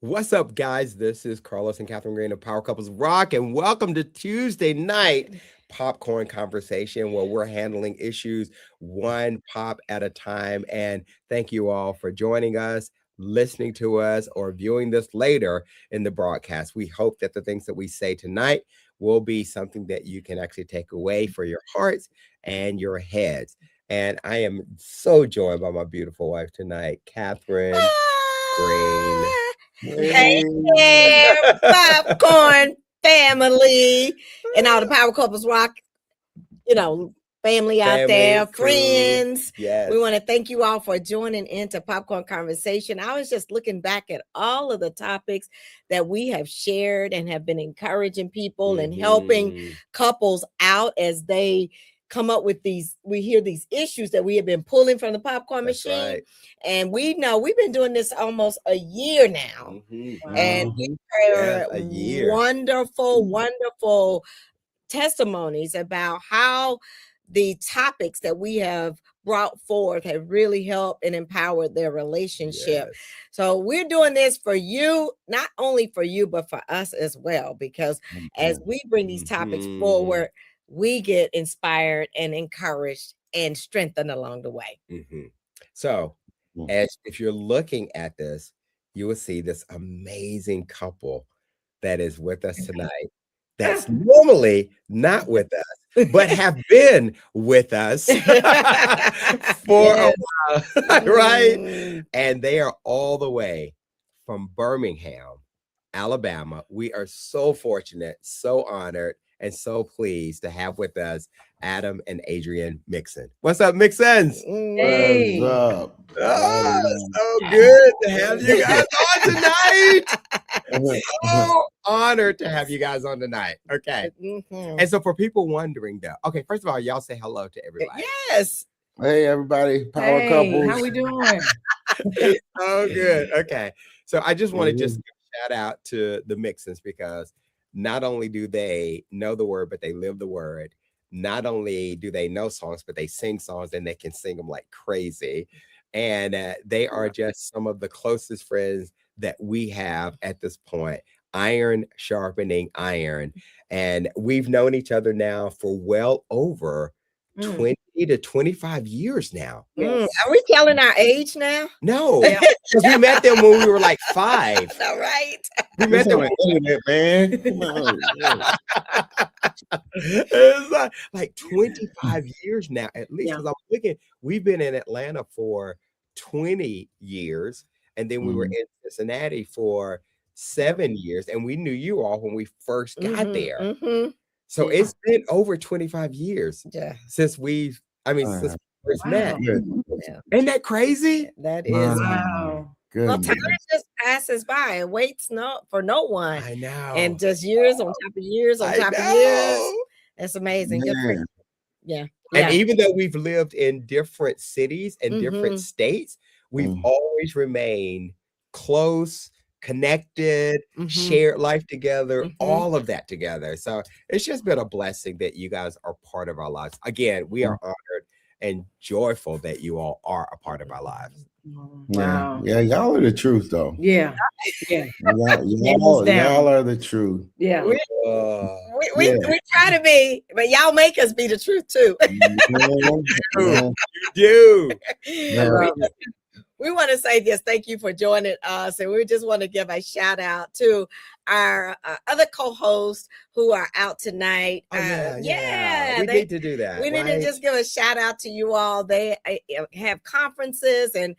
What's up, guys? This is Carlos and Catherine Green of Power Couples Rock, and welcome to Tuesday night popcorn conversation where we're handling issues one pop at a time. And thank you all for joining us, listening to us, or viewing this later in the broadcast. We hope that the things that we say tonight will be something that you can actually take away for your hearts and your heads. And I am so joined by my beautiful wife tonight, Catherine Green. Hey there, popcorn family, and all the Power Couples Rock, family out there, crew. friends. Yes. We want to thank you all for joining into Popcorn Conversation. I was just looking back at all of the topics that we have shared and have been encouraging people and helping couples out as they come up with we hear these issues that we have been pulling from the popcorn machine. Right. And we know we've been doing this almost a year now. And we heard a year. wonderful testimonies about how the topics that we have brought forth have really helped and empowered their relationship. Yes. So we're doing this for you, not only for you, but for us as well, because as we bring these topics forward, we get inspired and encouraged and strengthened along the way. So if you're looking at this, you will see this amazing couple that is with us tonight that's normally not with us, but have been with us for a while, right? And they are all the way from Birmingham, Alabama. We are so fortunate, so honored, and so pleased to have with us Adam and Adrienne Mixon. What's up, Mixons? Hey. What's up? Oh, so good to have you guys on tonight. So honored to have you guys on tonight. Okay. And so for people wondering though, okay, first of all, y'all say hello to everybody. Yes. Hey, everybody. Power couples. How we doing? Oh, good. Okay. So I just want to just give a shout out to the Mixons because not only do they know the word, but they live the word. Not only do they know songs, but they sing songs and they can sing them like crazy. And they are just some of the closest friends that we have at this point. Iron sharpening iron. And we've known each other now for well over 20 to 25 years now. Are we telling our age now? No, because we met them when we were like 5. All right. We met them on the internet, man. Come on. It's like 25 years now, at least. Because I'm thinking we've been in Atlanta for 20 years, and then we were in Cincinnati for 7 years, and we knew you all when we first got there. So it's been over 25 years since since we first met. Ain't that crazy? That is. Wow. Well, time just passes by and waits for no one. I know. And just years on top of years on top of years. That's amazing. Good for you. Yeah. And even though we've lived in different cities and different states, we've always remained close, connected, shared life together, all of that together. So it's just been a blessing that you guys are part of our lives. Again, we are honored and joyful that you all are a part of our lives. Wow. Yeah, y'all are the truth, though. Yeah. Y'all are the truth. Yeah. We try to be, but y'all make us be the truth too. You do. We want to say just thank you for joining us. And we just want to give a shout out to our other co-hosts who are out tonight. We need to do that. We need to just give a shout out to you all. They have conferences and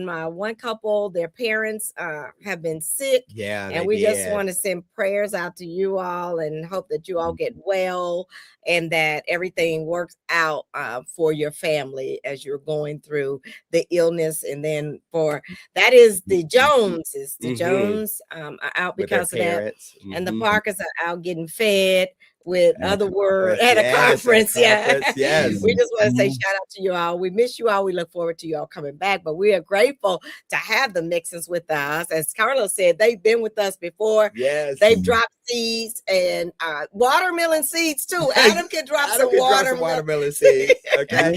my one couple, their parents have been sick. Yeah. And we just want to send prayers out to you all and hope that you all get well and that everything works out for your family as you're going through the illness. And then that is the Joneses. The Jones are out because of that. And the Parkers are out getting fed with At other the words conference, at a yes, at conference. Yeah. conference, yes. We just want to say Mhm. shout out to you all. We miss you all. We look forward to you all coming back. But we are grateful to have the Nixons with us. As Carlos said, they've been with us before. Yes. They've dropped seeds and watermelon seeds too. Adam can drop Adam some can drop some watermelon seeds. Okay.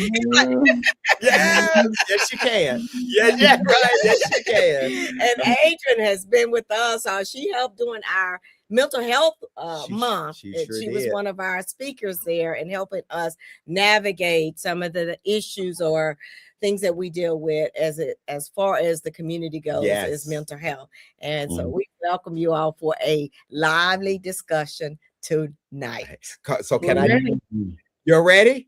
Yes, yes, you can. Yes, yeah, right. Yes, you can. And Adrian has been with us. She helped during our mental health month. She And sure she was did. one of our speakers there and helping us navigate some of the issues or things that we deal with as far as the community goes is mental health. And so we welcome you all for a lively discussion tonight. So can We're I? ready. You're ready?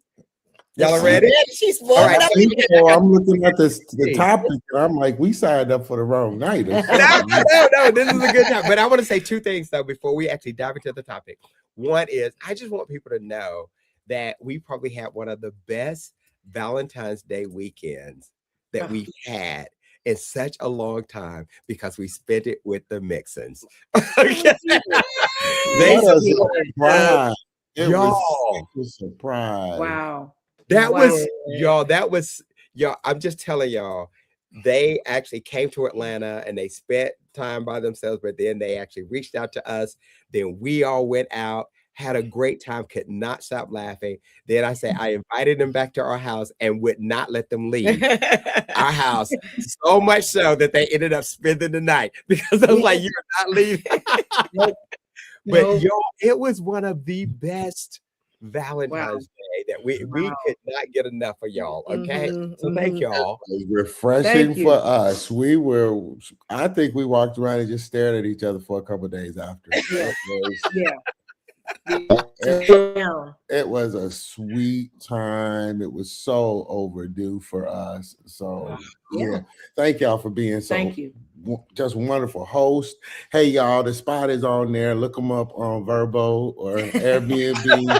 Y'all are ready? She's All right, up. So I'm looking at the topic, and I'm like, we signed up for the wrong night. Or something. No, this is a good time. But I want to say two things though before we actually dive into the topic. One is I just want people to know that we probably had one of the best Valentine's Day weekends that we've had in such a long time because we spent it with the Mixons. Okay. What a surprise. It Y'all. was a surprise. Wow. That Wow. was y'all. That was y'all. I'm just telling y'all, they actually came to Atlanta and they spent time by themselves, but then they actually reached out to us. Then we all went out, had a great time, could not stop laughing. Then I said I invited them back to our house and would not let them leave our house. So much so that they ended up spending the night because I was like, you're not leaving. But y'all, it was one of the best Valentine's Day that we could not get enough of y'all. Okay. So thank y'all. It was refreshing for us. I think we walked around and just stared at each other for a couple of days after. It was a sweet time. It was so overdue for us. So thank y'all for being so just wonderful host. Hey y'all, the spot is on there. Look them up on Verbo or Airbnb.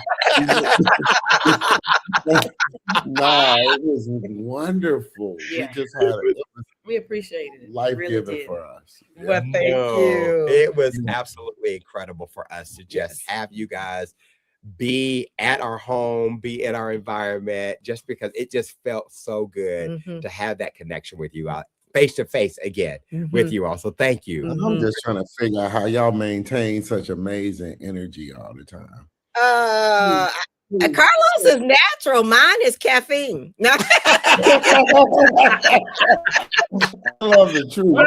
Nah, it was wonderful. We just had we appreciate it. Life-giving really for us. Well, thank you. It was absolutely incredible for us to just have you guys be at our home, be in our environment, just because it just felt so good to have that connection with you out face to face again with you all. So thank you. I'm just trying to figure out how y'all maintain such amazing energy all the time. Carlos is natural. Mine is caffeine. No. I love the truth.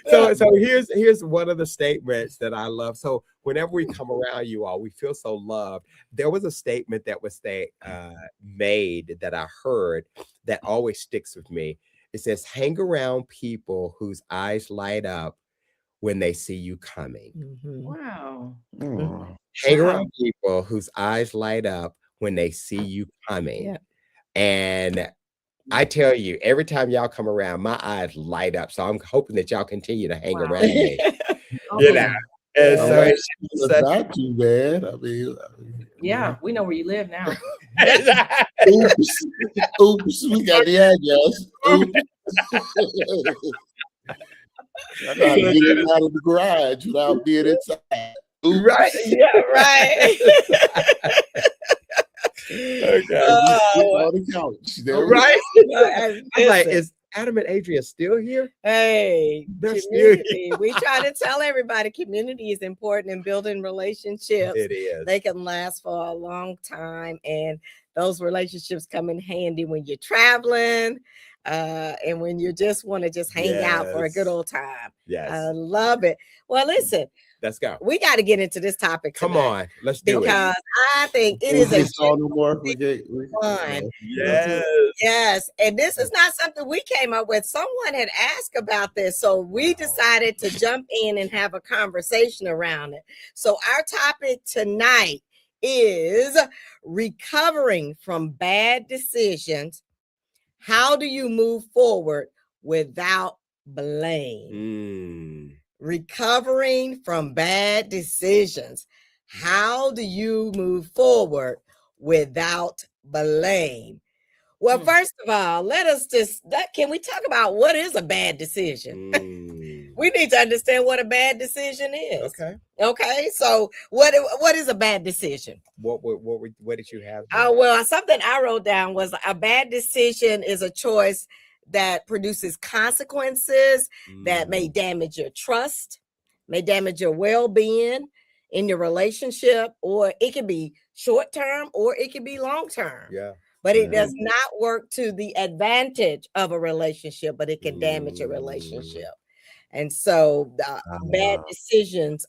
So here's one of the statements that I love. So whenever we come around you all, we feel so loved. There was a statement that was made that I heard that always sticks with me. It says, hang around people whose eyes light up when they see you coming. Wow. Hang around people whose eyes light up when they see you coming. And I tell you, every time y'all come around, my eyes light up. So I'm hoping that y'all continue to hang around me. You know? And so it's not too bad. I mean, we know where you live now. Oops, we got the address. Oops. I gotta get it out of the garage without being inside. Oops. Right. Yeah, right. Okay. On the couch. Right. I'm like, is Adam and Adria still here? Hey, They're community. We try to tell everybody community is important in building relationships. It is. They can last for a long time, and those relationships come in handy when you're traveling and when you just want to just hang out for a good old time. Yes. I love it. Well, listen. Let's go. We got to get into this topic tonight. Come on, let's do it. Because I think it is a fun. Yes. And this is not something we came up with. Someone had asked about this. So we decided to jump in and have a conversation around it. So our topic tonight is recovering from bad decisions. How do you move forward without blame? Recovering from bad decisions. How do you move forward without blame? Well, first of all, can we talk about what is a bad decision? We need to understand what a bad decision is. Okay. Okay. So what is a bad decision? What did you have? Well, something I wrote down was a bad decision is a choice that produces consequences that may damage your trust, may damage your well-being in your relationship, or it can be short-term or it can be long-term. Yeah. But it does not work to the advantage of a relationship, but it can damage a relationship. And so bad decisions,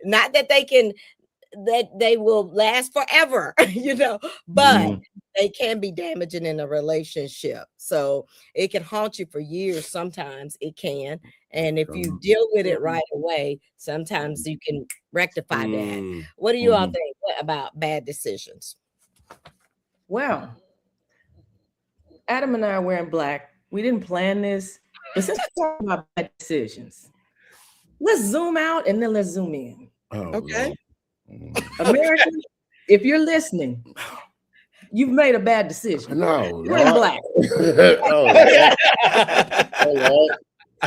not that they will last forever, but they can be damaging in a relationship. So it can haunt you for years. Sometimes it can. And if you deal with it right away, sometimes you can rectify that. What do you all think about bad decisions? Well, Adam and I are wearing black. We didn't plan this, but since we're talking about bad decisions, let's zoom out and then let's zoom in. Okay. America, if you're listening, you've made a bad decision. No, You're in black.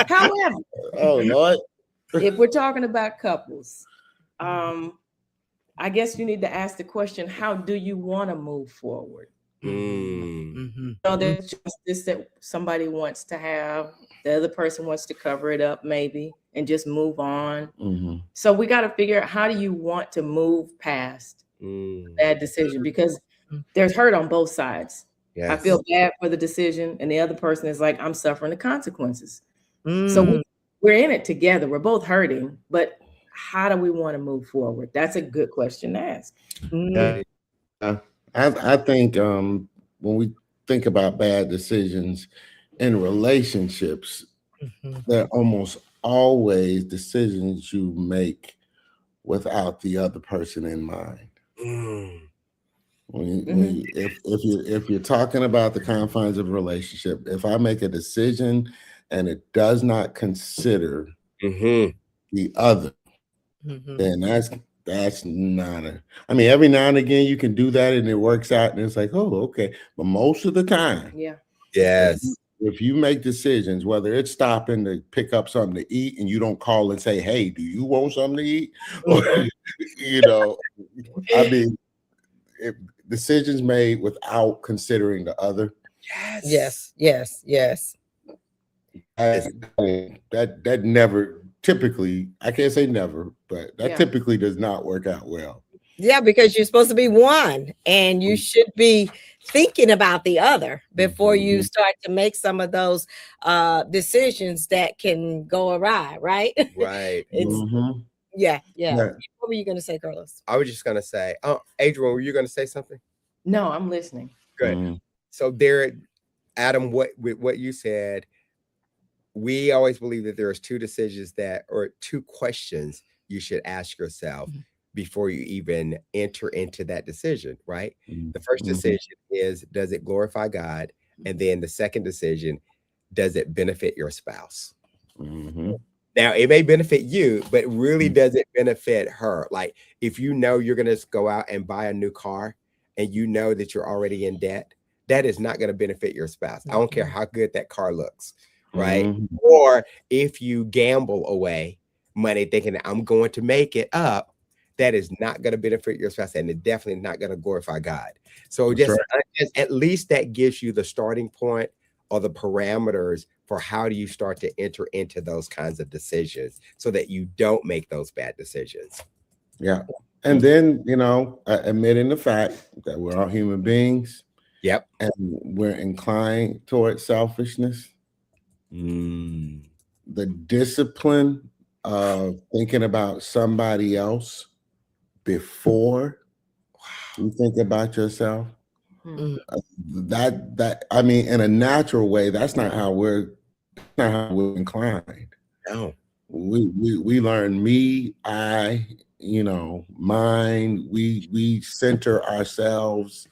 However, Lord. if we're talking about couples, I guess you need to ask the question, how do you want to move forward? So there's justice that somebody wants to have, the other person wants to cover it up maybe and just move on. So we got to figure out, how do you want to move past that decision? Because there's hurt on both sides. Yes. I feel bad for the decision, and the other person is like, I'm suffering the consequences. So we're in it together. We're both hurting, but how do we want to move forward? That's a good question to ask. I think when we think about bad decisions in relationships, they're almost always decisions you make without the other person in mind. If you're talking about the confines of a relationship, if I make a decision and it does not consider the other, then that's not I mean, every now and again you can do that and it works out and it's like, oh, okay. But most of the time, if you make decisions, whether it's stopping to pick up something to eat and you don't call and say, hey, do you want something to eat? Or, I mean, if decisions made without considering the other. Yes. That never typically, I can't say never, but that typically does not work out well. Yeah, because you're supposed to be one and you should be thinking about the other before you start to make some of those decisions that can go awry, right? Right. Yeah. What were you going to say, Carlos? I was just going to say, Adrian, were you going to say something? No, I'm listening. Good. So there, Adam, what you said, we always believe that there's two decisions or two questions you should ask yourself before you even enter into that decision, right? The first decision is, does it glorify God? And then the second decision, does it benefit your spouse? Now, it may benefit you, but really does it benefit her? Like, if you know you're going to go out and buy a new car and you know that you're already in debt, that is not going to benefit your spouse. I don't care how good that car looks, right? Or if you gamble away money thinking that I'm going to make it up, that is not going to benefit your spouse, and it's definitely not going to glorify God. So at least that gives you the starting point or the parameters for how do you start to enter into those kinds of decisions so that you don't make those bad decisions. Yeah. And then, admitting the fact that we're all human beings. Yep. And we're inclined towards selfishness. The discipline of thinking about somebody else before you think about yourself. That I mean, in a natural way, that's not how we're inclined. No. We learn me, I, mine. We center ourselves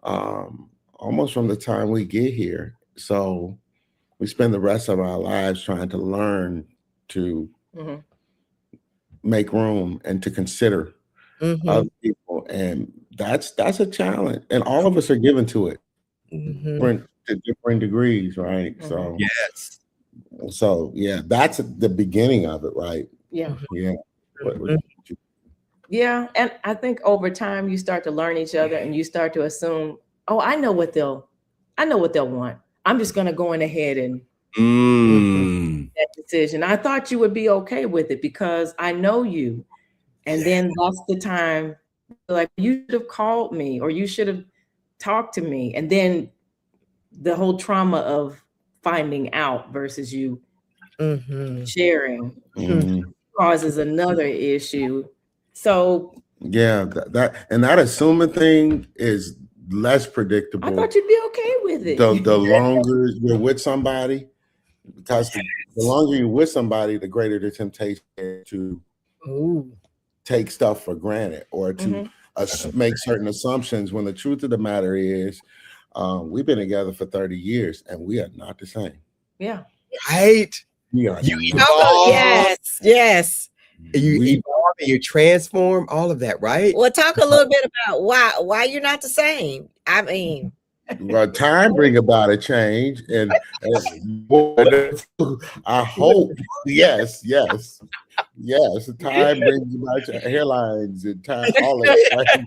almost from the time we get here. So we spend the rest of our lives trying to learn to make room and to consider other people, and that's a challenge, and all of us are given to it to different degrees, right? So So yeah, that's the beginning of it, right? Yeah. Yeah. Yeah. And I think over time you start to learn each other and you start to assume, oh, I know what they'll want. I'm just gonna go in ahead and that decision. I thought you would be okay with it because I know you. And then that's the time, like, you should have called me or you should have talked to me. And then the whole trauma of finding out versus you sharing causes another issue. So yeah, that assuming thing is less predictable. I thought you'd be okay with it. The longer you're with somebody, because the longer you're with somebody, the greater the temptation to take stuff for granted or to make certain assumptions, when the truth of the matter is we've been together for 30 years and we are not the same. Yeah. Right. We are. Yes. You evolve and you transform, all of that, right? Well, talk a little bit about why you're not the same. I mean, well, time bring about a change, and I hope, yes. Time brings about your hairlines and time, all of that.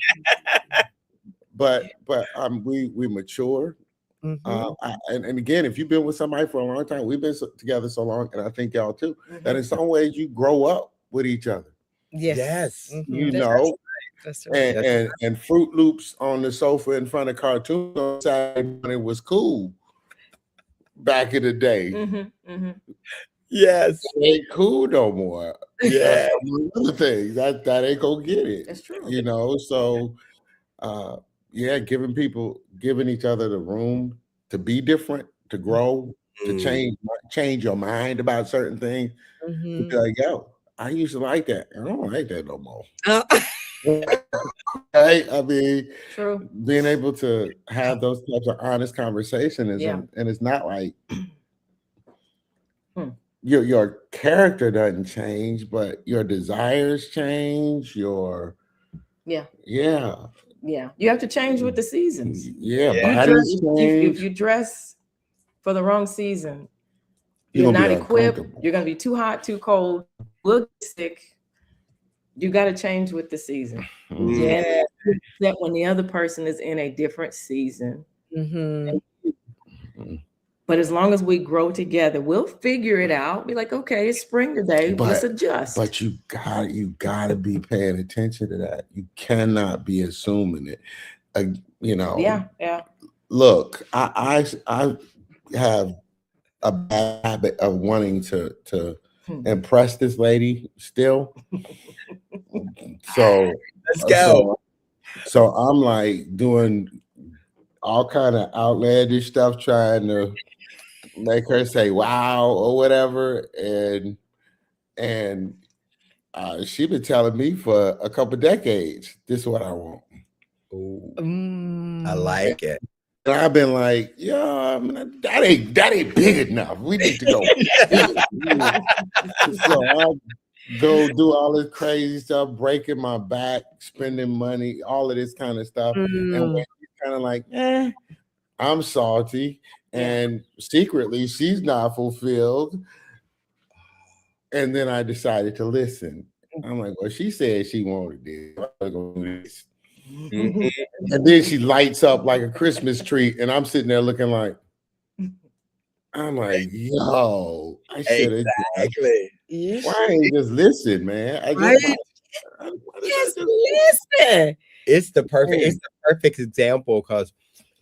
Right? But we mature. And again, if you've been with somebody for a long time, we've been together so long, and I think y'all too, that in some ways you grow up with each other. Yes. You know, that's right. And Fruit Loops on the sofa in front of cartoons on Saturday morning was cool back in the day. Yes, it ain't cool no more. Yeah, other things that ain't gonna get it. That's true. You know, so giving each other the room to be different, to grow, to change your mind about certain things. To be like, yo, I used to like that. I don't like that no more. Right? I mean, true. Being able to have those types of honest conversations, and it's not like your character doesn't change, but your desires change. You have to change with the seasons. If you dress for the wrong season, you're not equipped. You're gonna be too hot, too cold. We'll get sick. You got to change with the season. Yeah, that when the other person is in a different season. But as long as we grow together, we'll figure it out. Be like, okay, it's spring today. Let's adjust. But you gotta be paying attention to that. You cannot be assuming it. You know. Yeah. Look, I have a bad habit of wanting to impress this lady still. So let's go. So I'm like doing all kind of outlandish stuff, trying to make her say wow or whatever, and she been telling me for a couple decades, this is what I want. I like it. And I've been like, that ain't big enough. We need to go. So I'll go do all this crazy stuff, breaking my back, spending money, all of this kind of stuff. And when she's kind of like, I'm salty, and secretly she's not fulfilled. And then I decided to listen. I'm like, well, she said she wanted this. I'm gonna do this. And then she lights up like a Christmas tree, and I'm sitting there looking like, I'm like, yo, I should have exactly. Why ain't you just listen, man? Just listen. It's the perfect example, because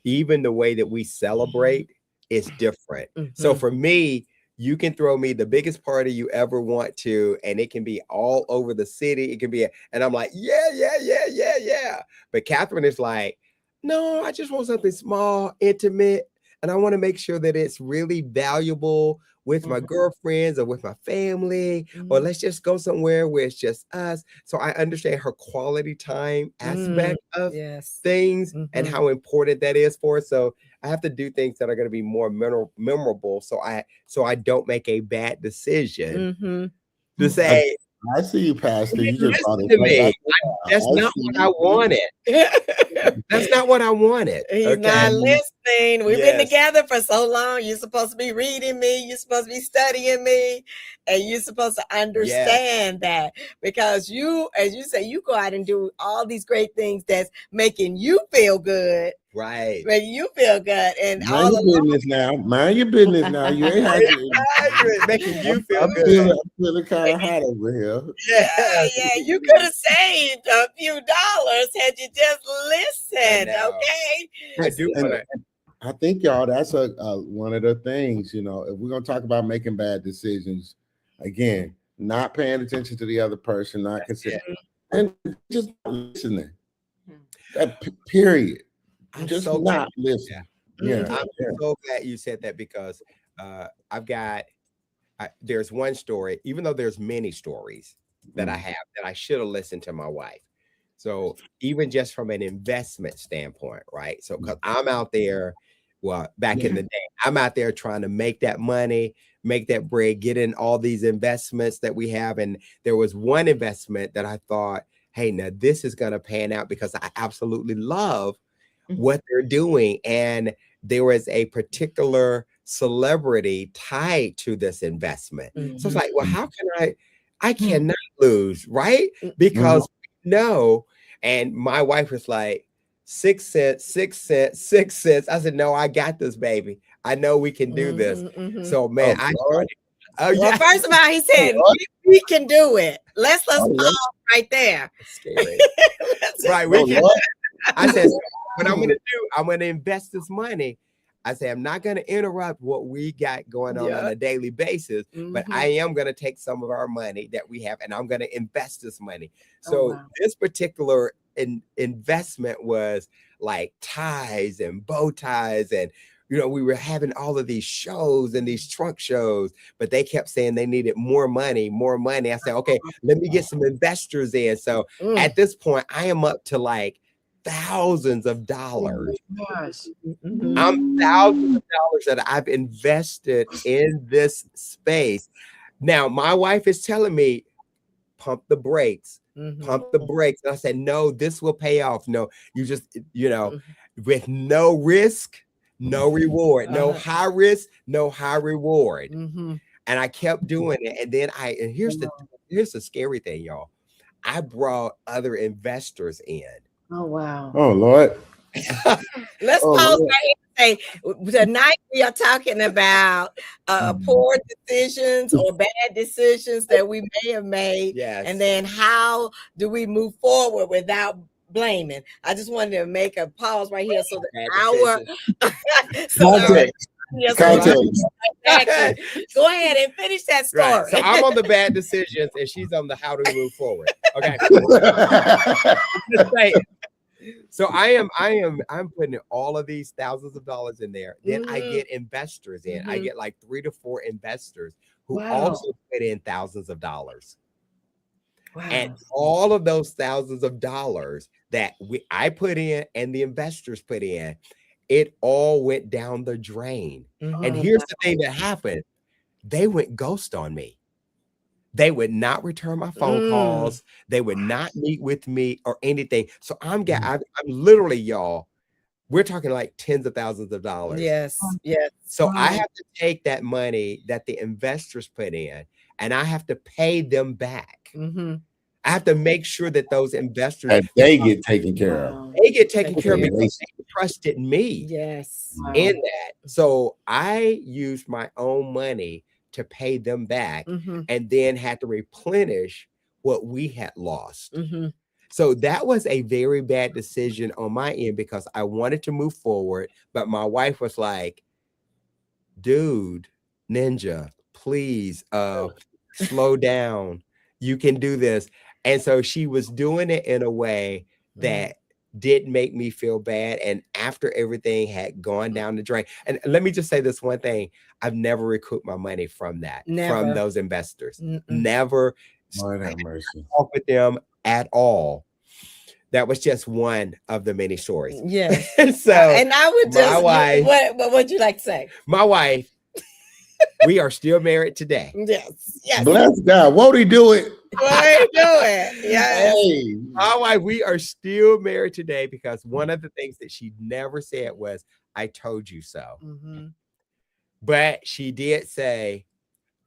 even the way that we celebrate is different. So for me, you can throw me the biggest party you ever want to, and it can be all over the city. It can be, and I'm like, yeah. But Catherine is like, no, I just want something small, intimate, and I want to make sure that it's really valuable with my girlfriends or with my family, or let's just go somewhere where it's just us. So I understand her quality time aspect of things and how important that is for us. So I have to do things that are going to be more memorable, so I don't make a bad decision to say, I see you, Pastor. You just listen to me. That's not what I wanted. That's not what I wanted. He's not listening. We've been together for so long. You're supposed to be reading me. You're supposed to be studying me. And you're supposed to understand that, because you, as you say, you go out and do all these great things that's making you feel good. Right. Making you feel good. And mind your business now. Mind your business now. You ain't have to. Making you feel I'm good. I'm feeling kind of hot over here. Yeah. You could have saved a few dollars had you just listened. Okay. I do. I think, y'all, that's one of the things, if we're going to talk about making bad decisions, again, not paying attention to the other person, not considering, and just not listening. Period. I'm just so not listening. I'm so glad you said that, because there's one story, even though there's many stories that I have that I should have listened to my wife. So even just from an investment standpoint, right? So because I'm out there, back in the day, I'm out there trying to make that money, make that bread, get in all these investments that we have. And there was one investment that I thought, hey, now this is going to pan out, because I absolutely love what they're doing. And there was a particular celebrity tied to this investment. So it's like, well, how can I cannot lose, right? Because no. And my wife was like, 6 cents, 6 cents, 6 cents. I said, no, I got this, baby. I know we can do this. So, man, I started. Well, first of all, he said, we can do it. Let's pause right there. Scary. Right. I said, what I'm going to do, I'm going to invest this money. I say, I'm not going to interrupt what we got going on a daily basis, but I am going to take some of our money that we have, and I'm going to invest this money. So this particular investment was like ties and bow ties. And, we were having all of these shows and these trunk shows, but they kept saying they needed more money, more money. I said, okay, let me get some investors in. So at this point, I am up to like thousands of dollars. I'm thousands of dollars that I've invested in this space. Now, my wife is telling me, pump the brakes, pump the brakes. And I said, no, this will pay off. No, you just, with no risk, no reward, no high risk, no high reward. And I kept doing it. And then here's the scary thing, y'all. I brought other investors in. Oh, wow. Oh, Lord. Let's pause right here and say, tonight we are talking about poor decisions or bad decisions that we may have made. And then how do we move forward without blaming? I just wanted to make a pause right here so that Exactly. Go ahead and finish that story. Right. So I'm on the bad decisions and she's on the how to move forward. Okay. So I'm putting all of these thousands of dollars in there. Then I get investors in. I get like 3 to 4 investors who also put in thousands of dollars. And all of those thousands of dollars that I put in and the investors put in, it all went down the drain. And here's the thing that happened. They went ghost on me. They would not return my phone calls. They would not meet with me or anything. So I'm literally, y'all, we're talking like tens of thousands of dollars. Yes. So I have to take that money that the investors put in and I have to pay them back. I have to make sure that those investors and they get taken care of. They get taken care of because they trusted me. Yes. In that. So I used my own money to pay them back and then had to replenish what we had lost. So that was a very bad decision on my end because I wanted to move forward, but my wife was like, dude, Ninja, please slow down. You can do this. And so she was doing it in a way that did make me feel bad. And after everything had gone down the drain, and let me just say this one thing, I've never recouped my money from that, from those investors. Never talk with them at all. That was just one of the many stories. Yes. So, and I would just, my wife, what would you like to say? My wife, we are still married today. Yes. Bless God. Won't he do it? Won't he do it? Yes. Hey. My wife, we are still married today because one of the things that she never said was, I told you so. Mm-hmm. But she did say,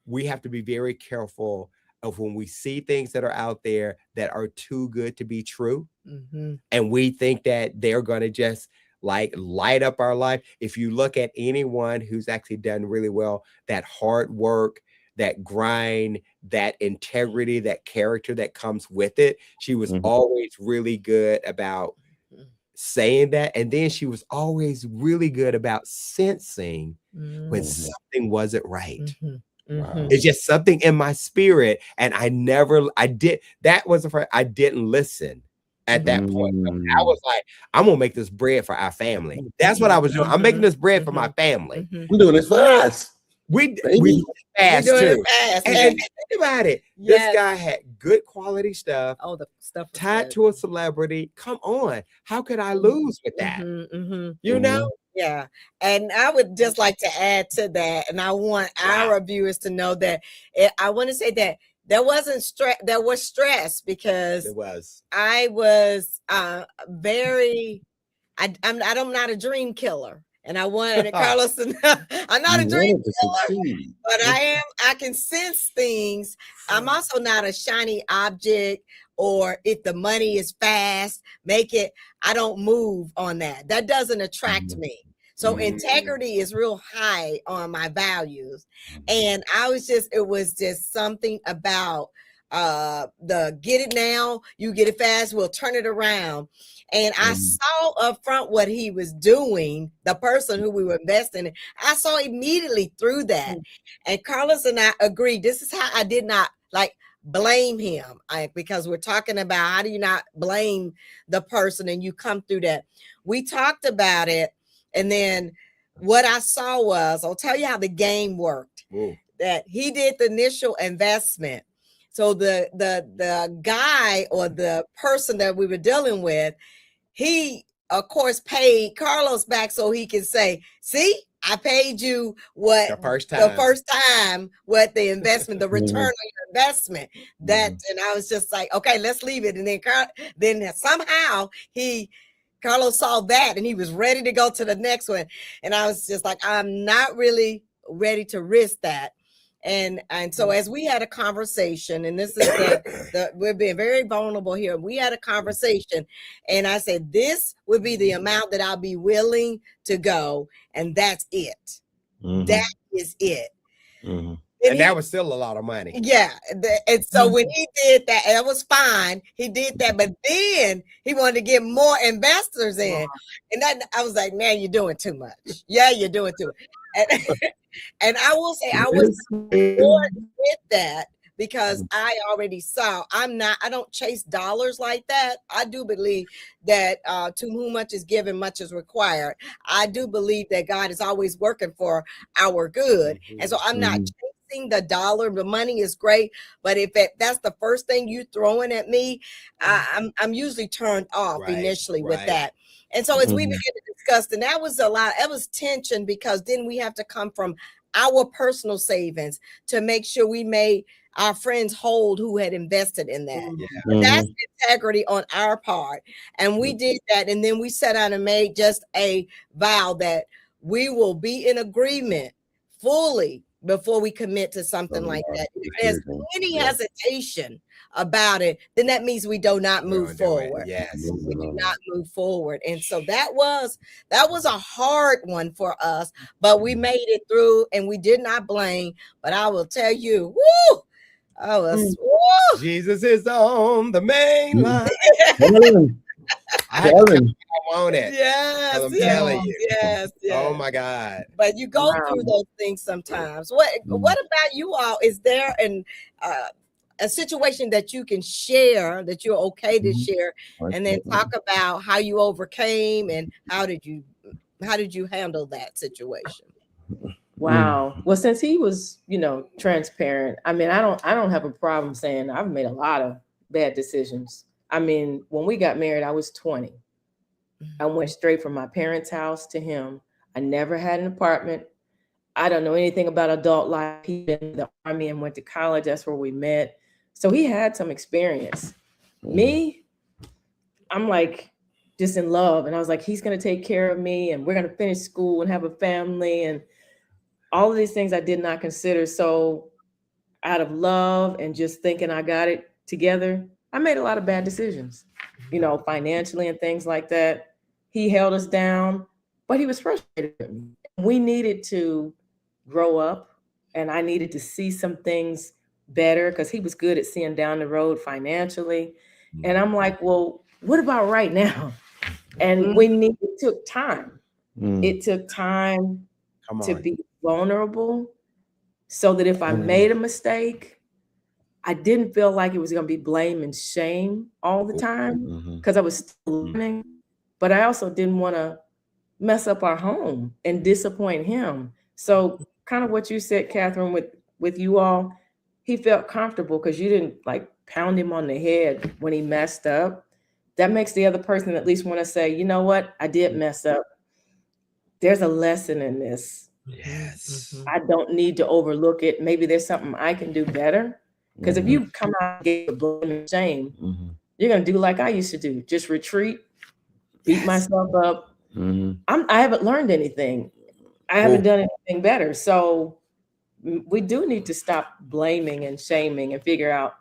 we have to be very careful of when we see things that are out there that are too good to be true. Mm-hmm. And we think that they're going to just like light up our life. If you look at anyone who's actually done really well, that hard work, that grind, that integrity, that character that comes with it, she was always really good about saying that. And then she was always really good about sensing when something wasn't right. Wow. It's just something in my spirit. And I didn't listen at that point. I was like, I'm gonna make this bread for our family. That's what I was doing. I'm making this bread for my family. I'm doing this for us. We do it fast too. And think about it. Yes. This guy had good quality stuff. Oh, the stuff tied to a celebrity. Come on. How could I lose with that? You know? Yeah. And I would just like to add to that. And I want our viewers to know that I want to say that there wasn't stress. There was stress because I was very, I'm not a dream killer. And I wanted Carlos to know I'm not a dream killer, but I can sense things. I'm also not a shiny object, or if the money is fast, I don't move on that. That doesn't attract me. So integrity is real high on my values. And it was just something about the get it now, you get it fast, we'll turn it around. And I saw up front what he was doing, the person who we were investing in. I saw immediately through that. And Carlos and I agreed. This is how I did not blame him, because we're talking about how do you not blame the person and you come through that. We talked about it. And then what I saw was, I'll tell you how the game worked. That he did the initial investment. So the guy or the person that we were dealing with, he, of course, paid Carlos back so he can say, see, I paid you what the first time, what the investment, the return on your investment. And I was just like, okay, let's leave it. And then somehow Carlos saw that and he was ready to go to the next one. And I was just like, I'm not really ready to risk that. And so as we had a conversation, and this is we're being very vulnerable here. We had a conversation and I said, this would be the amount that I'll be willing to go. And that's it. That is it. And that was still a lot of money. Yeah. And so when he did that, that was fine. He did that, but then he wanted to get more investors in. And that I was like, man, you're doing too much. Yeah, you're doing too much. And I will say I was bored with that because I already saw I don't chase dollars like that. I do believe that to whom much is given, much is required. I do believe that God is always working for our good. And so I'm not chasing the dollar. The money is great, but if that's the first thing you throwing at me, I'm usually turned off initially with that. And so as we began to discuss, and that was it was tension, because then we have to come from our personal savings to make sure we made our friends hold who had invested in that. That's integrity on our part. And we did that. And then we sat down and made just a vow that we will be in agreement fully before we commit to something like that. If there's any hesitation about it, then that means we do not move forward. We do not move forward. And so that was a hard one for us, but we made it through and we did not blame. But I will tell you, Jesus is on the main line. I want it. Yes, I'm telling you. Yes. Oh my God. But you go through those things sometimes. What about you all? Is there a situation that you can share that you're okay to share, and then talk about how you overcame and how did you handle that situation? Wow. Well, since he was, transparent, I mean, I don't have a problem saying I've made a lot of bad decisions. I mean, when we got married, I was 20. I went straight from my parents' house to him. I never had an apartment. I don't know anything about adult life. He been in the Army and went to college. That's where we met. So he had some experience. Me, I'm like, just in love. And I was like, he's going to take care of me and we're going to finish school and have a family and all of these things I did not consider. So out of love and just thinking I got it together, I made a lot of bad decisions, you know, financially and things like that. He held us down, but he was frustrated with me. We needed to grow up and I needed to see some things better because he was good at seeing down the road financially. And I'm like, well, what about right now? And it took time. It took time to be vulnerable so that if I made a mistake, I didn't feel like it was going to be blame and shame all the time because I was still learning. But I also didn't want to mess up our home and disappoint him. So kind of what you said, Catherine, with you all, he felt comfortable because you didn't like pound him on the head when he messed up. That makes the other person at least want to say, you know what, I did mess up. There's a lesson in this. Yes. I don't need to overlook it. Maybe there's something I can do better. Because if you come out and get blame and shame, you're going to do like I used to do. Just retreat, beat myself up. I haven't learned anything. I haven't done anything better. So we do need to stop blaming and shaming and figure out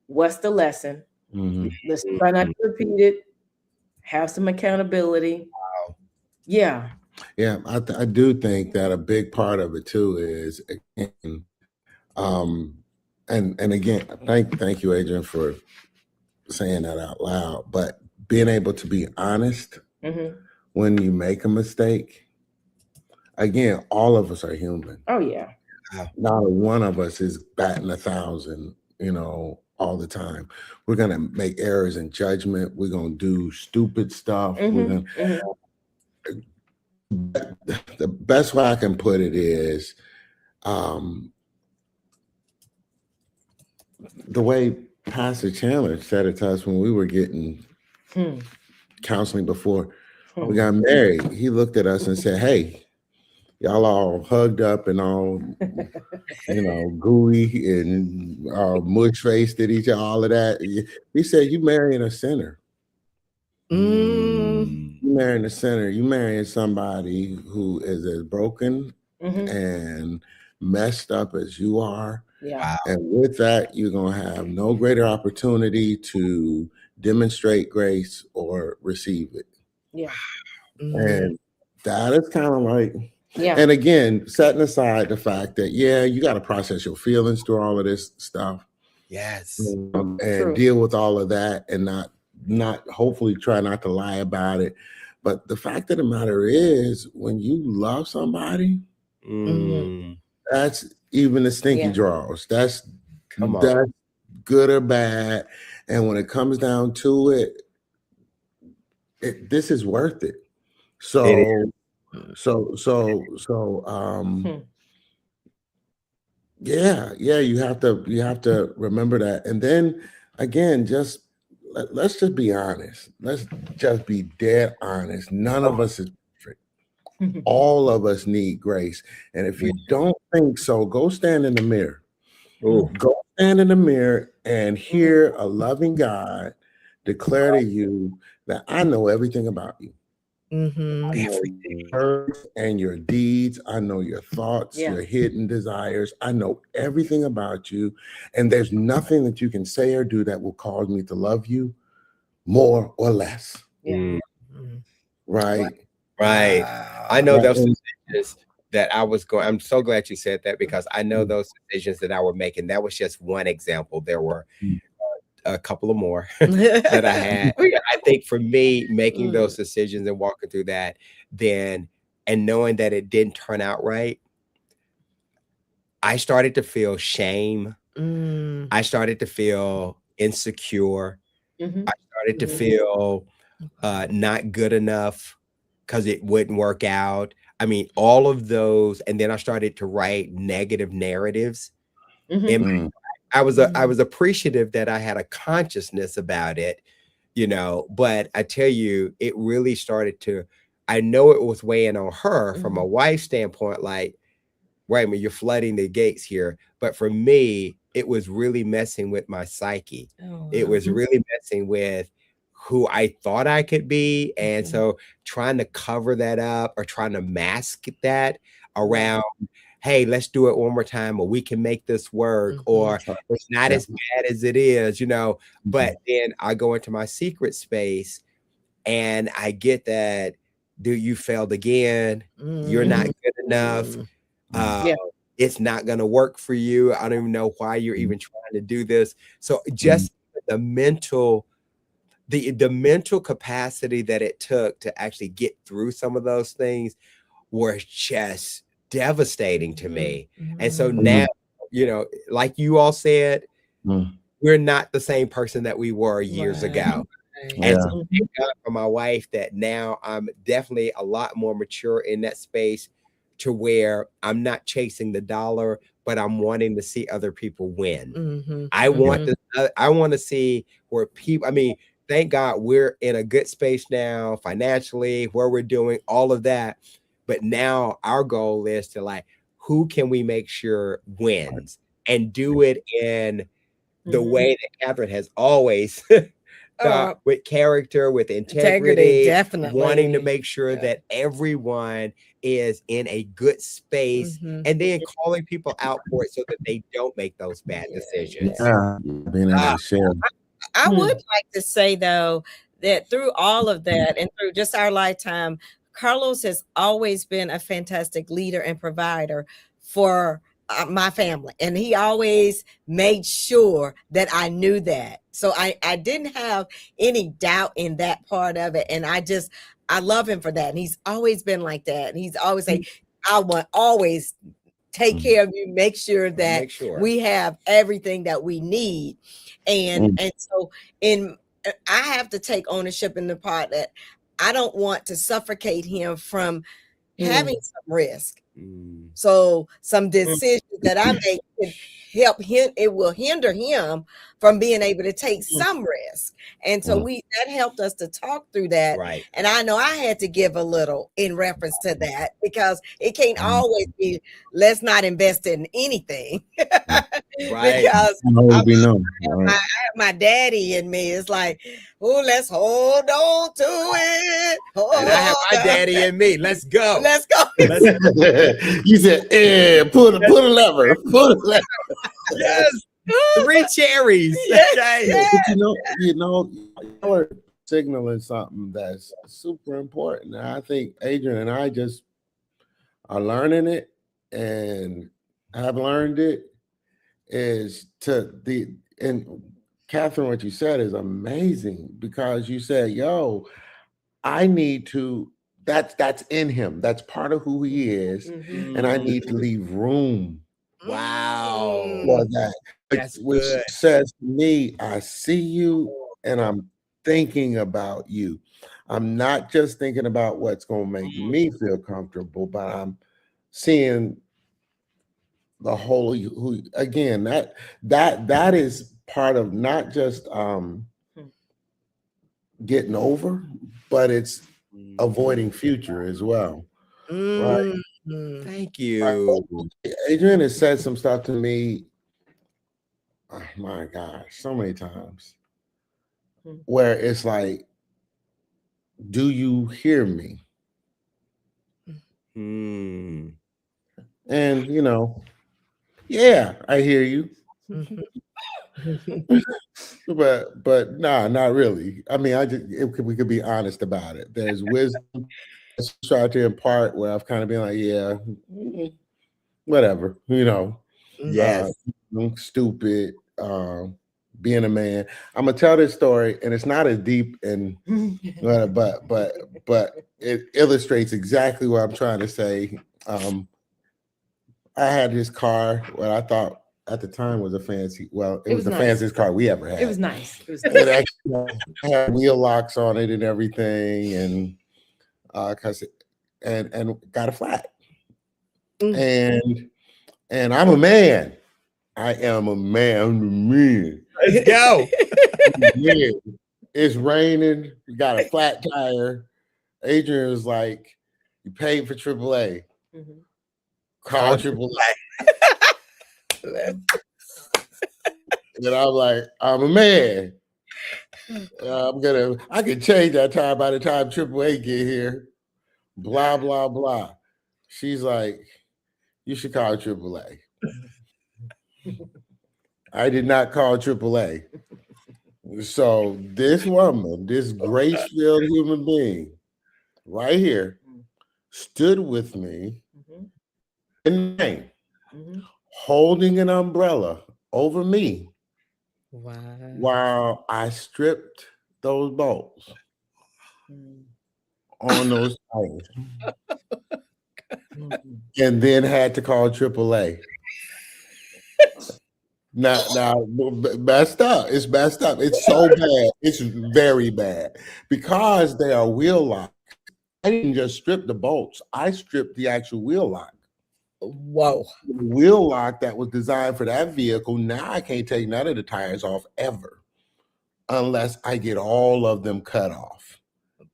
what's the lesson. Let's try not to repeat it. Have some accountability. Wow. Yeah. Yeah, I do think that a big part of it too is, again, and again, thank you, Adrian, for saying that out loud. But being able to be honest when you make a mistake. Again, all of us are human. Oh yeah. Not one of us is batting 1,000, you know, all the time. We're gonna make errors in judgment. We're gonna do stupid stuff. We're gonna, the best way I can put it is the way Pastor Chandler said it to us when we were getting counseling before we got married. He looked at us and said, hey, y'all all hugged up and all, you know, gooey and mush faced at each other, all of that. He said, you marrying a sinner. You marrying a sinner. You marrying somebody who is as broken and messed up as you are. Yeah. And with that, you're going to have no greater opportunity to demonstrate grace or receive it. Yeah. And that is kind of like, and again, setting aside the fact that, yeah, you got to process your feelings through all of this stuff. Yes. And deal with all of that and not hopefully try not to lie about it. But the fact of the matter is, when you love somebody, that's even the stinky draws. That's good or bad. And when it comes down to it, this is worth it. So yeah, you have to remember that. And then again, let's just be honest. Let's just be dead honest. None of us is perfect. All of us need grace. And if you don't think so, go stand in the mirror. Go stand in the mirror and hear a loving God declare to you that I know everything about you. Everything. And your deeds. I know your thoughts, your hidden desires. I know everything about you. And there's nothing that you can say or do that will cause me to love you more or less. Right. I know those decisions that I was going. I'm so glad you said that, because I know those decisions that I were making. That was just one example. There were a couple of more that I had. I think for me, making those decisions and walking through that, then, and knowing that it didn't turn out right, I started to feel shame. I started to feel insecure. I started to feel not good enough because it wouldn't work out. I mean, all of those. And then I started to write negative narratives. I was appreciative that I had a consciousness about it, you know, but I tell you, it really started to, I know it was weighing on her from a wife's standpoint, like, wait a minute, you're flooding the gates here. But for me, it was really messing with my psyche. It was really messing with who I thought I could be. And so trying to cover that up or trying to mask that around, hey, let's do it one more time, or we can make this work, or it's not as bad as it is, you know. But then I go into my secret space and I get that, dude, you failed again. You're not good enough. It's not going to work for you. I don't even know why you're even trying to do this. So just the mental capacity that it took to actually get through some of those things were just devastating to me. And so now, you know, like you all said, we're not the same person that we were years ago. And so thank God for my wife that now I'm definitely a lot more mature in that space, to where I'm not chasing the dollar, but I'm wanting to see other people win. I want to see where people, I mean, thank God we're in a good space now financially, where we're doing all of that. But now our goal is to, like, who can we make sure wins, and do it in the way that Catherine has always with character, with integrity, definitely wanting to make sure that everyone is in a good space, and then calling people out for it so that they don't make those bad decisions. Being able to share. I would like to say, though, that through all of that and through just our lifetime, Carlos has always been a fantastic leader and provider for my family. And he always made sure that I knew that. So I didn't have any doubt in that part of it. And I love him for that. And he's always been like that. And he's always like, I want always take care of you, make sure that we have everything that we need. And so I have to take ownership in the part that I don't want to suffocate him from having some risk. So some decisions that I make can help him, it will hinder him from being able to take some risk. And so that helped us to talk through that. And I know I had to give a little in reference to that, because it can't always be, let's not invest in anything. Because my daddy in me is like, oh, let's hold on to it. And I have my daddy in me. Let's go. Let's go. You said, pull a lever. Pull a lever. Yes. 3 cherries. You know, you're signaling something that's super important. And I think Adrian and I just are learning it, and have learned it, is and Catherine, what you said is amazing, because you said, yo, I need to, that's in him. That's part of who he is. And I need to leave room. Wow. For that. Which says to me, I see you and I'm thinking about you. I'm not just thinking about what's going to make me feel comfortable, but I'm seeing the whole who, again, that is part of not just getting over, but it's avoiding future as well. Right. Thank you. Adrian has said some stuff to me, oh my gosh, so many times, where it's like, do you hear me? And you know, yeah, I hear you. but nah, not really. I mean, we could be honest about it. There's wisdom I try to impart where I've kind of been like, yeah, whatever, you know. Yes. I'm stupid, being a man. I'm gonna tell this story, and it's not as deep, and but it illustrates exactly what I'm trying to say. I had this car, what I thought at the time was a fancy. Well, it was the fanciest car we ever had. It was nice. It actually had wheel locks on it and everything, and and got a flat. And I'm a man. I am a man. I'm a man. Let's go. It's raining. We got a flat tire. Adrian was like, "You paid for AAA. Call AAA." And I'm like, I'm a man. I can change that time by the time AAA get here. Blah, blah, blah. She's like, you should call AAA. I did not call AAA. So this woman, this grace-filled human being right here, stood with me in Maine, holding an umbrella over me. Wow. While I stripped those bolts on those tires. And then had to call AAA. Now, messed up. It's messed up. It's so bad. It's very bad because they are wheel locks. I didn't just strip the bolts. I stripped the actual wheel lock. Whoa. The wheel lock that was designed for that vehicle. Now I can't take none of the tires off ever unless I get all of them cut off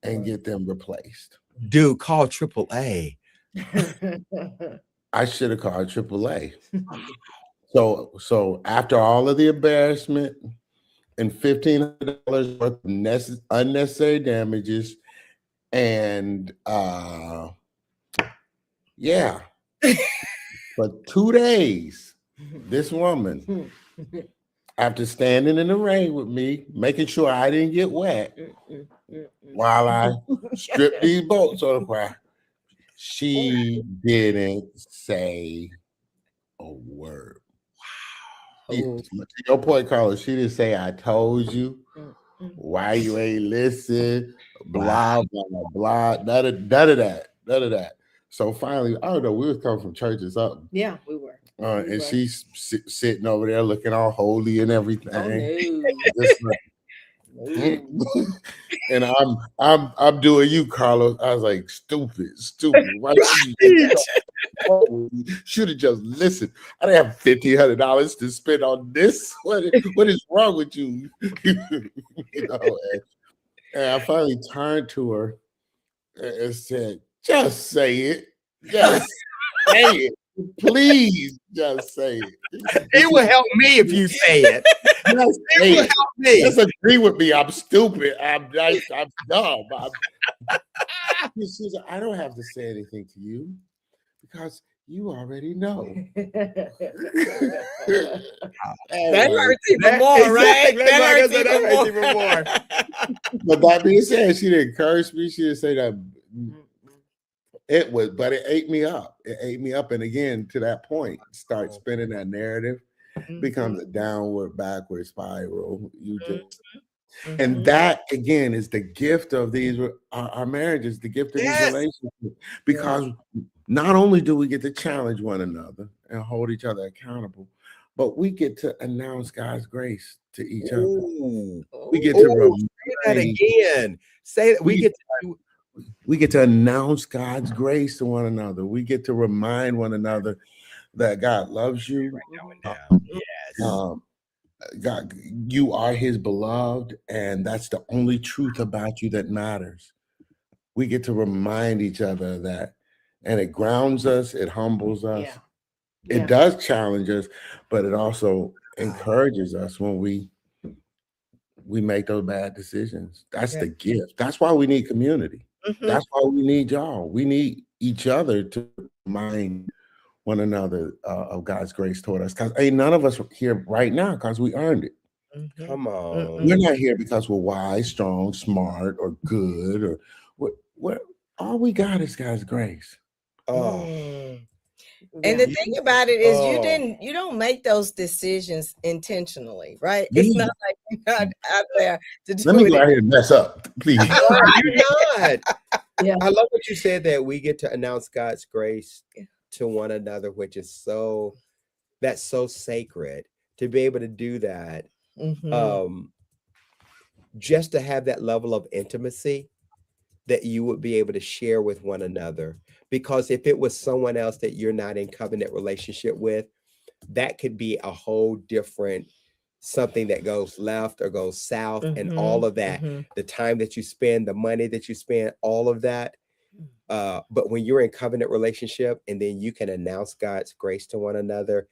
and get them replaced. Dude, call AAA. I should have called AAA. So after all of the embarrassment and $1,500 worth of unnecessary damages, and yeah, for 2 days, this woman, after standing in the rain with me, making sure I didn't get wet while I stripped these bolts on the fire, she didn't say a word. To your point, Carlos, she didn't say, I told you, why you ain't listen, blah, blah, blah, none of that. So finally, I don't know, we was coming from church or something. Yeah, we were. And she's sitting over there looking all holy and everything. And I'm doing you, Carlos. I was like, stupid. Why should have just listened. I didn't have $1,500 to spend on this. What is wrong with you? You know, and I finally turned to her and said, just say it. Just say it. Please just say it. It will help me if you say it. Just say it. Help me. Just agree with me. I'm stupid. I'm dumb. She's like, I don't have to say anything to you because you already know. That hurts even more, right? That hurts even more. But that being said, she didn't curse me. She didn't say that. But it ate me up. It ate me up. And again, to that point, start spinning that narrative, becomes a downward, backward spiral. You just, and that again is the gift of these our marriages, the gift of these relationships. Because not only do we get to challenge one another and hold each other accountable, but we get to announce God's grace to each other. We get to say that again. Say that we get to announce God's grace to one another. We get to remind one another that God loves you. God, you are his beloved, and that's the only truth about you that matters. We get to remind each other that, and it grounds us, it humbles us. It does challenge us, but it also encourages us when we make those bad decisions. That's the gift. That's why we need community. That's why we need y'all. We need each other to remind one another of God's grace toward us. Because ain't none of us here right now because we earned it. Come on. We're not here because we're wise, strong, smart, or good, or what. All we got is God's grace. And the thing about it is you don't make those decisions intentionally, right? It's not like you're not out there to do Let me go ahead and mess up, please. You're not. I love what you said, that we get to announce God's grace to one another, which is that's so sacred to be able to do that. Just to have that level of intimacy that you would be able to share with one another. Because if it was someone else that you're not in covenant relationship with, that could be a whole different something that goes left or goes south, and all of that, the time that you spend, the money that you spend, all of that. But when you're in covenant relationship and then you can announce God's grace to one another,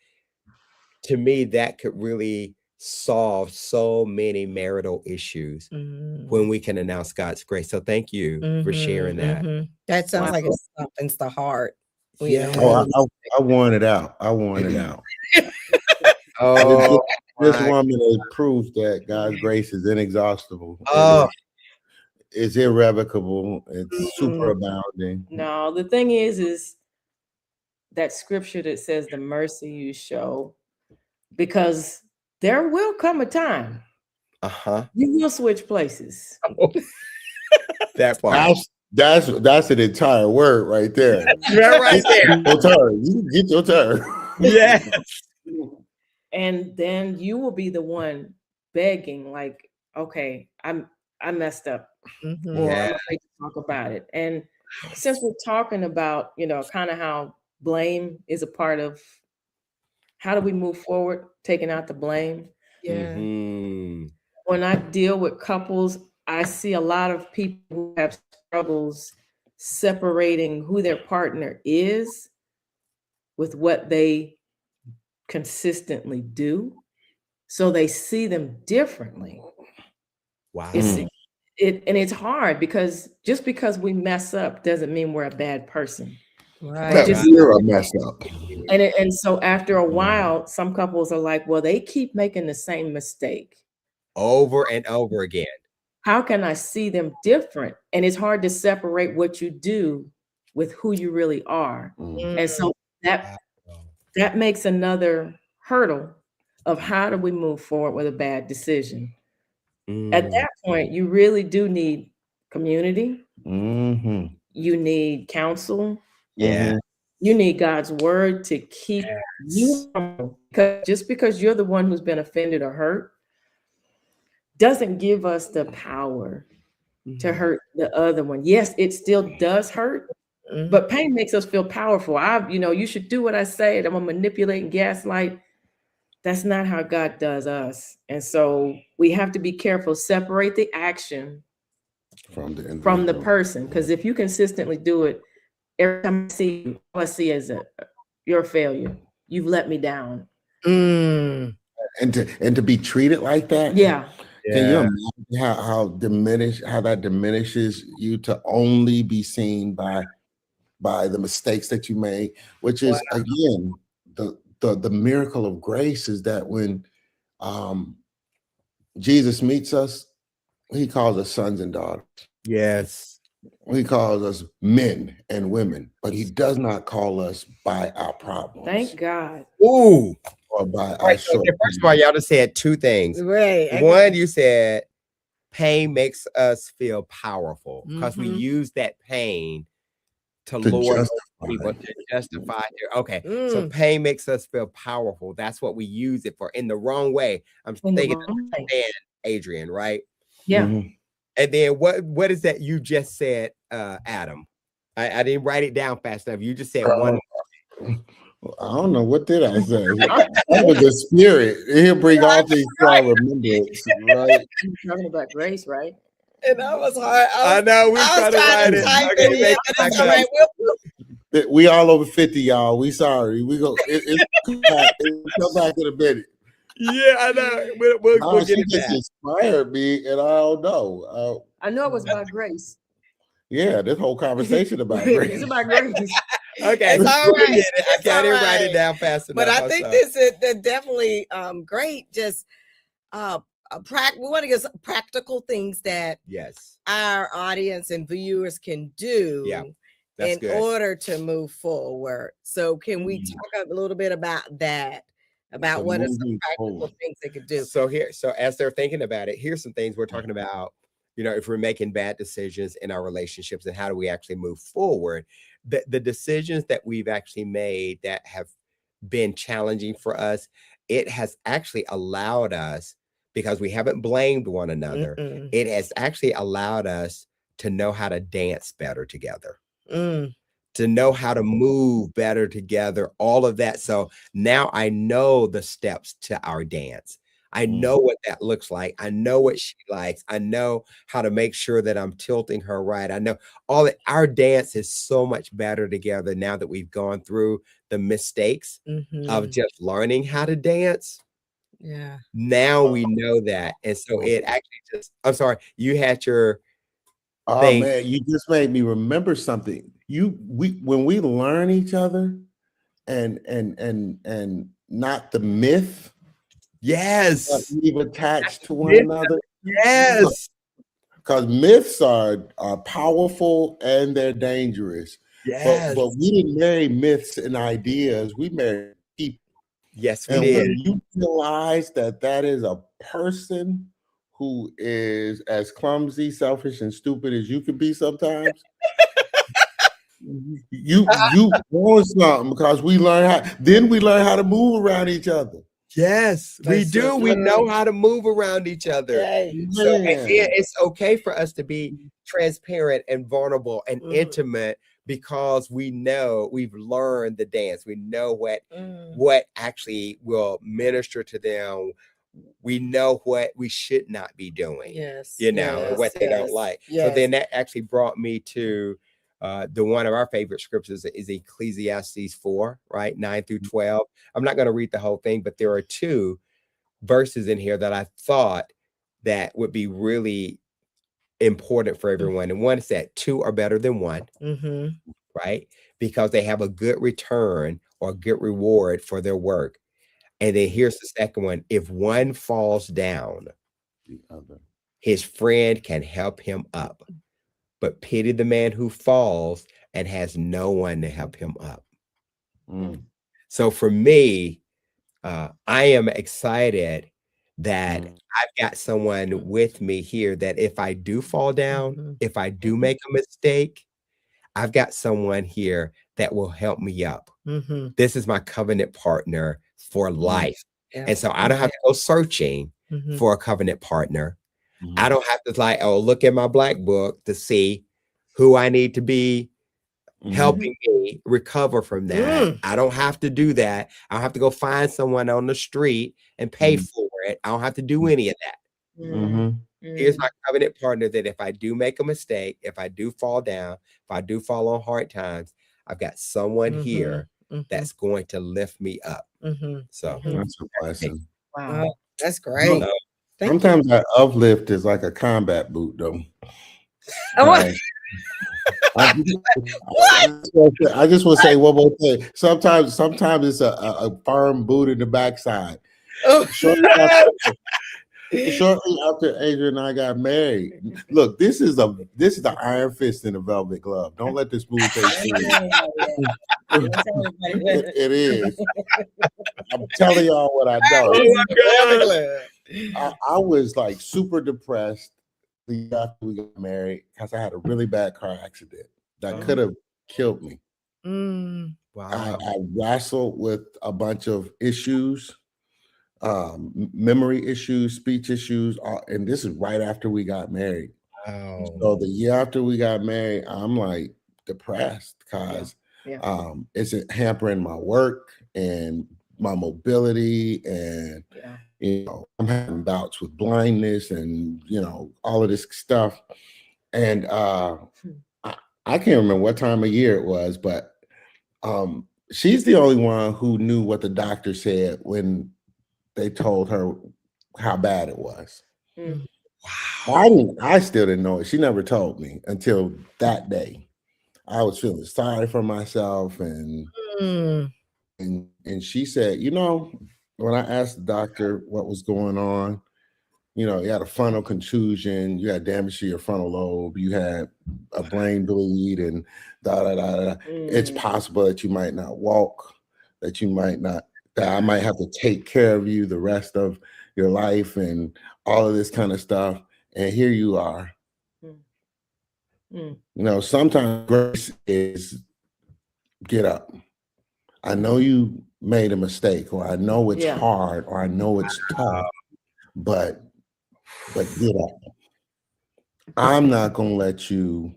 to me, that could really solve so many marital issues when we can announce God's grace. So thank you for sharing that. That sounds like it softens the heart. Yeah. Oh, I want it out. I want it out. Oh, this woman is proof that God's grace is inexhaustible. Oh, it's irrevocable. It's super abounding. No, the thing is that scripture that says the mercy you show, because there will come a time. You will switch places. That part. That's an entire word right there. Right there. Your turn. You get your turn. Yes. And then you will be the one begging, like, okay, I messed up. Or I'm afraid to talk about it. And since we're talking about, kind of how blame is a part of how do we move forward, taking out the blame. Yeah. When I deal with couples, I see a lot of people who have struggles separating who their partner is with what they consistently do. So they see them differently. Wow. And it's hard because just because we mess up doesn't mean we're a bad person. Right. You're a mess up. And so after a while, some couples are like, well, they keep making the same mistake over and over again. How can I see them different? And it's hard to separate what you do with who you really are. And so that makes another hurdle of how do we move forward with a bad decision. At that point, you really do need community. You need counsel. Yeah. You need God's word to keep you, because just because you're the one who's been offended or hurt doesn't give us the power to hurt the other one. Yes, it still does hurt, but pain makes us feel powerful. You should do what I say. I'm gonna manipulate and gaslight. That's not how God does us. And so we have to be careful, separate the action from the person. Because if you consistently do it, every time I see you, all I see is you're a failure. You've let me down. And to be treated like that. Yeah. Can you imagine how that diminishes you to only be seen by the mistakes that you made, which is again the miracle of grace is that when Jesus meets us, he calls us sons and daughters. Yes. He calls us men and women, but he does not call us by our problems. Thank God. Ooh. Or by our so first of all, y'all just said two things. Right. One, you said pain makes us feel powerful because we use that pain to lure people to justify their so pain makes us feel powerful. That's what we use it for in the wrong way. I'm thinking Adrian, right? Yeah. And then what is that you just said, Adam? I didn't write it down fast enough. You just said one. I don't know. What did I say? That was the spirit. He'll bring all things to our remembrance, right? You're talking about grace, right? And that was hard. I know. We trying to write it. We all over 50, y'all. We sorry. We go. It's come back in a minute. Yeah, I know. We'll get it back. Inspired me, and I don't know. I know it was about grace. Yeah, this whole conversation about grace. It's about grace. Okay, it's all right. I didn't write it down fast enough. But I think this is definitely great. Just we want to get some practical things that our audience and viewers can do order to move forward. So can we talk a little bit about that? About what are some practical things they could do? So as they're thinking about it, here's some things we're talking about. If we're making bad decisions in our relationships and how do we actually move forward, the decisions that we've actually made that have been challenging for us, it has actually allowed us, because we haven't blamed one another, it has actually allowed us to know how to dance better together, to know how to move better together, all of that. So now I know the steps to our dance. I know what that looks like. I know what she likes. I know how to make sure that I'm tilting her right. I know all that. Our dance is so much better together now that we've gone through the mistakes of just learning how to dance. Yeah. Now we know that. And so it actually just, I'm sorry, you had your thing. Man, you just made me remember something. When we learn each other and not the myth that we've attached to one another. Yes. Because myths are powerful and they're dangerous. Yes. But we didn't marry myths and ideas. We married people. Yes, we and did. When you realize that is a person who is as clumsy, selfish, and stupid as you can be sometimes, you want something, because we learn how to move around each other. Yes, we do. We know how to move around each other. So it's okay for us to be transparent and vulnerable and intimate, because we know we've learned the dance. We know what actually will minister to them. We know what we should not be doing. And what they don't like. So then that actually brought me to the one of our favorite scriptures is Ecclesiastes 4, right? 9 through 12. I'm not going to read the whole thing, but there are 2 verses in here that I thought that would be really important for everyone. And one is that 2 are better than 1, right? Because they have a good return or good reward for their work. And then here's the second one. If one falls down, his friend can help him up. But pity the man who falls and has no one to help him up. So for me, I am excited that I've got someone with me here that if I do fall down, if I do make a mistake, I've got someone here that will help me up. This is my covenant partner for life. And so I don't have to go searching for a covenant partner. I don't have to look at my black book to see who I need to be helping me recover from that. I don't have to do that. I don't have to go find someone on the street and pay for it. I don't have to do any of that. Here's my covenant partner that if I do make a mistake, if I do fall down, if I do fall on hard times, I've got someone here that's going to lift me up. So that's a blessing. Wow, that's great. Sometimes that uplift is like a combat boot, though. I just want to say one more thing. Sometimes it's a firm boot in the backside. Shortly after Adrian and I got married, look, this is the iron fist in a velvet glove. Don't let this move take It is. I'm telling y'all what I know. I was like super depressed after we got married because I had a really bad car accident that could have killed me. Wow. I wrestled with a bunch of issues, memory issues, speech issues, and this is right after we got married. So the year after we got married, I'm like depressed because it's hampering my work and my mobility, and I'm having bouts with blindness and all of this stuff. And I can't remember what time of year it was, but she's the only one who knew what the doctor said when they told her how bad it was. Wow. I still didn't know it. She never told me until that day. I was feeling sorry for myself, and she said, when I asked the doctor what was going on, you had a frontal contusion, you had damage to your frontal lobe, you had a brain bleed, and It's possible that you might not walk, that I might have to take care of you the rest of your life, and all of this kind of stuff. And here you are. Sometimes grace is get up. I know you made a mistake, or I know it's hard, or I know it's tough, but get up. I'm not going to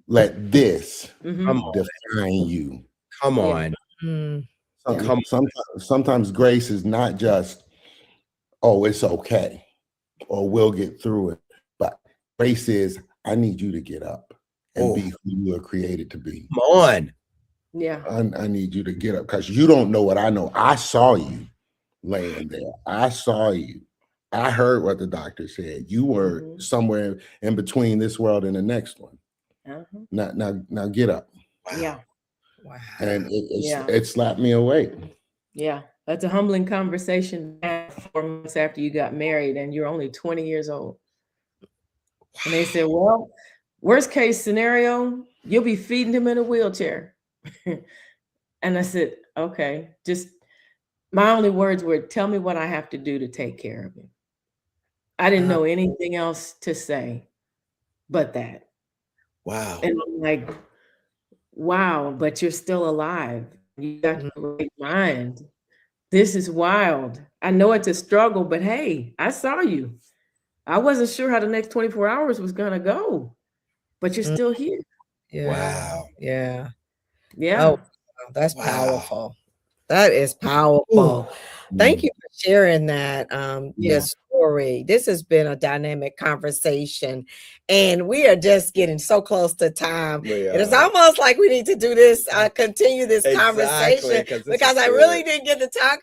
let this define you. Come on. Sometimes grace is not just, oh, it's okay, or we'll get through it. But grace is, I need you to get up and be who you are created to be. Come on. Yeah. I need you to get up, because you don't know what I know. I saw you. laying there. I saw you. I heard what the doctor said. You were somewhere in between this world and the next one. Now get up. Wow. Yeah. Wow. And it slapped me awake. Yeah. That's a humbling conversation 4 months after you got married and you're only 20 years old. And they said, well, worst case scenario, you'll be feeding him in a wheelchair. And I said, okay, just my only words were, tell me what I have to do to take care of him. I didn't know anything else to say but that. Wow. And I'm like, wow, but you're still alive. You got the right mind. This is wild. I know it's a struggle, but hey, I saw you. I wasn't sure how the next 24 hours was going to go, but you're still here. Yeah. Wow. Yeah. Yeah. Oh, that's powerful. That is powerful. Thank you for sharing that story. This has been a dynamic conversation, and we are just getting so close to time. It's almost like we need to do this, continue this conversation, because I really didn't get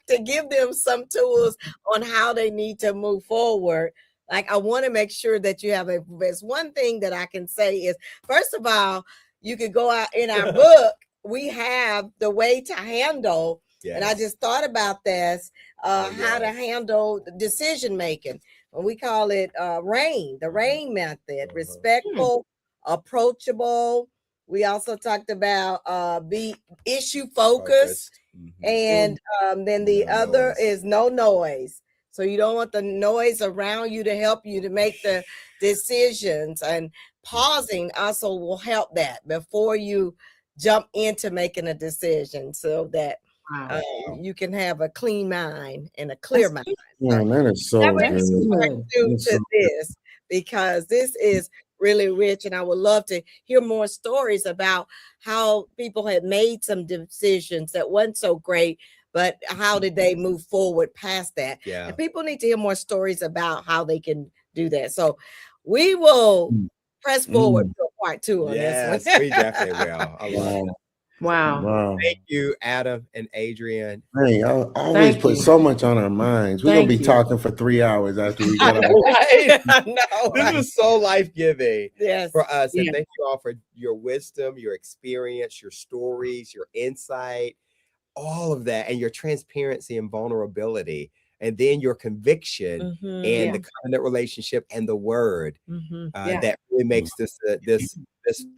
to give them some tools on how they need to move forward. Like, I want to make sure that you have there's one thing that I can say is, first of all, you could go out in our book. We have the way to handle. Yes. And I just thought about this, how to handle the decision making. And we call it RAIN, the RAIN method: respectful, approachable. We also talked about be issue focused. And then the other is no noise. So you don't want the noise around you to help you to make the decisions. And pausing also will help that before you jump into making a decision, so that you can have a clean mind and a clear mind. Yeah, that is so good. To this, because this is really rich, and I would love to hear more stories about how people had made some decisions that weren't so great, but how did they move forward past that? Yeah. And people need to hear more stories about how they can do that. So we will press forward to part 2 on this one. We definitely will. I love it. Wow. Thank you, Adam and Adrienne. Hey, I always put so much on our minds. We're going to be talking for 3 hours after we get out. I know. This was so life-giving for us. And Yeah. thank you all for your wisdom, your experience, your stories, your insight, all of that, and your transparency and vulnerability. And then your conviction and the covenant relationship and the word that really makes this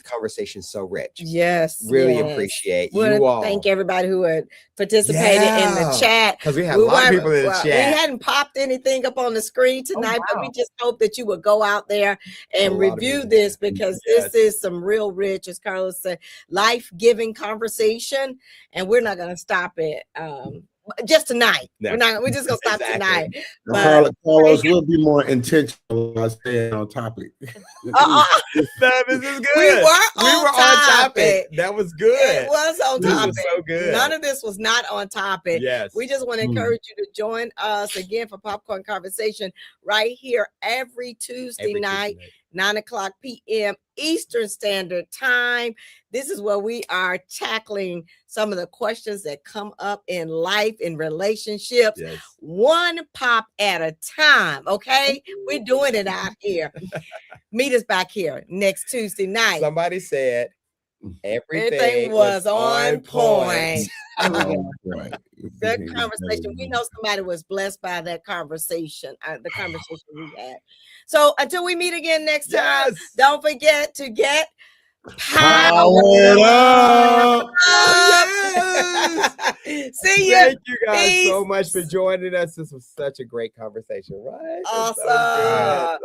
conversation so rich. Yes. Really appreciate you all. Thank everybody who had participated in the chat. Because we had a lot of people in the chat. We hadn't popped anything up on the screen tonight, but we just hope that you would go out there and review this, because this is some real rich, as Carlos said, life-giving conversation. And we're not going to stop it. Just tonight. No. We're just gonna stop tonight. But Carlos, we'll be more intentional about staying on topic. This is good. We were on topic. That was good. It was on topic. Was so good. None of this was not on topic. Yes. We just want to encourage you to join us again for Popcorn Conversation right here every Tuesday night. 9:00 p.m. Eastern Standard Time. This is where we are tackling some of the questions that come up in life, in relationships, one pop at a time. Okay, we're doing it out here. Meet us back here next Tuesday night. Somebody said everything was on point. That Good conversation. We know somebody was blessed by that conversation, the conversation we had. So until we meet again next time, don't forget to get powered up. See you. Thank you guys so much for joining us. This was such a great conversation, right? Awesome.